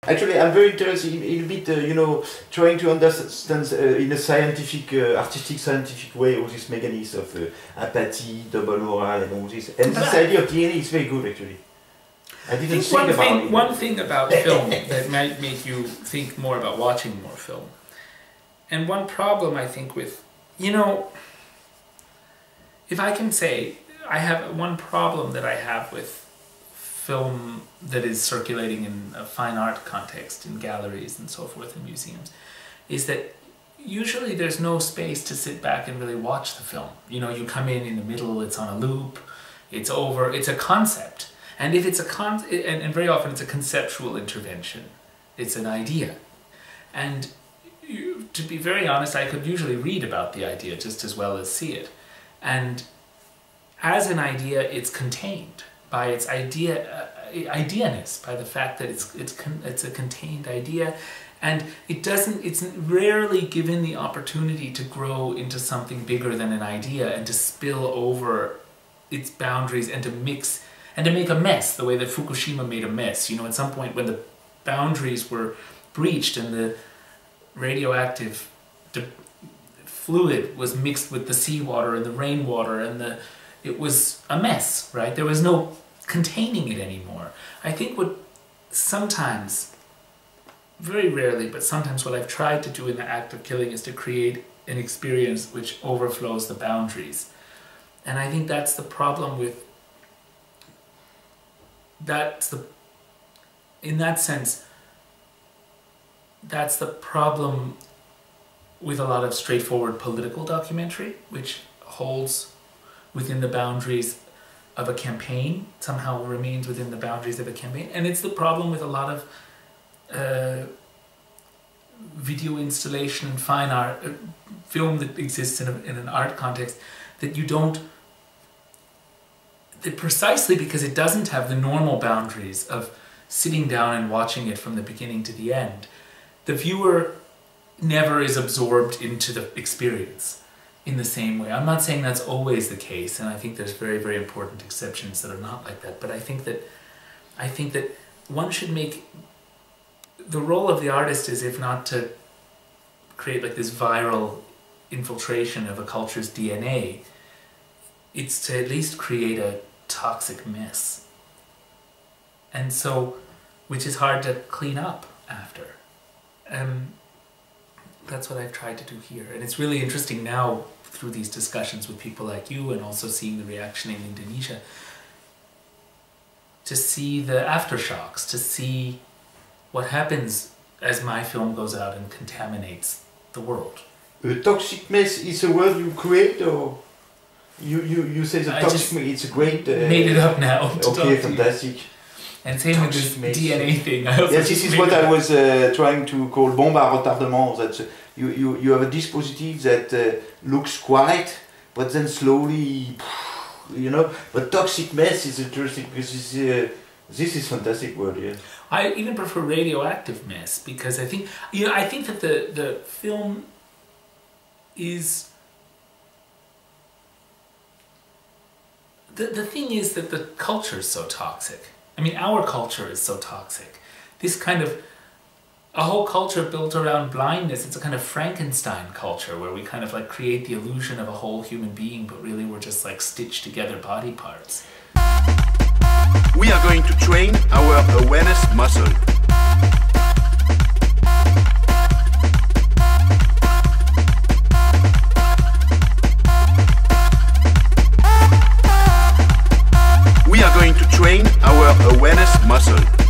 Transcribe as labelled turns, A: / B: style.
A: Actually, I'm very interested in a bit, you know, trying to understand in a scientific, artistic, scientific way all this mechanism of apathy, double moral, and all this. And this idea of DNA is very good, actually. I didn't think about it.
B: One thing about film that might make you think more about watching more film, and one problem I think with, you know, if I can say, I have one problem that I have with film that is circulating in a fine art context, in galleries and so forth, in museums, is that usually there's no space to sit back and really watch the film. You know, you come in the middle, it's on a loop, it's over, it's a concept. And if it's and very often it's a conceptual intervention. It's an idea. And to be very honest, I could usually read about the idea just as well as see it. And as an idea, it's contained by its ideaness, by the fact that it's a contained idea, and it's rarely given the opportunity to grow into something bigger than an idea and to spill over its boundaries and to mix and to make a mess the way that Fukushima made a mess. You know, at some point when the boundaries were breached and the radioactive fluid was mixed with the seawater and the rainwater and it was a mess, right? There was no containing it anymore. I think what sometimes, very rarely, but sometimes what I've tried to do in the act of killing is to create an experience which overflows the boundaries. And I think that's the problem with, in that sense, that's the problem with a lot of straightforward political documentary, which holds within the boundaries of a campaign, somehow remains within the boundaries of a campaign. And it's the problem with a lot of video installation and fine art, film that exists in an art context, that you don't, that precisely because it doesn't have the normal boundaries of sitting down and watching it from the beginning to the end, the viewer never is absorbed into the experience in the same way. I'm not saying that's always the case, and I think there's very, very important exceptions that are not like that, but I think that one should make, the role of the artist is, if not to create like this viral infiltration of a culture's DNA, it's to at least create a toxic mess. And so, which is hard to clean up after. That's what I've tried to do here. And it's really interesting now, through these discussions with people like you and also seeing the reaction in Indonesia, to see the aftershocks, to see what happens as my film goes out and contaminates the world.
A: A toxic mess is a word you create, or you say the toxic mess, it's a great...
B: made it up now.
A: Okay, fantastic.
B: And same with this DNA thing.
A: Yes, this is what I was trying to call bombe à retardement. That you have a dispositif that looks quiet, but then slowly, you know. But toxic mess is interesting because this is fantastic word. Yeah.
B: I even prefer radioactive mess because I think, you know, I think that the film is. The thing is that the culture is so toxic. I mean, our culture is so toxic. This kind of, a whole culture built around blindness, it's a kind of Frankenstein culture where we kind of like create the illusion of a whole human being, but really we're just like stitched together body parts.
C: We are going to train our awareness muscle. We are going to train our awareness muscle.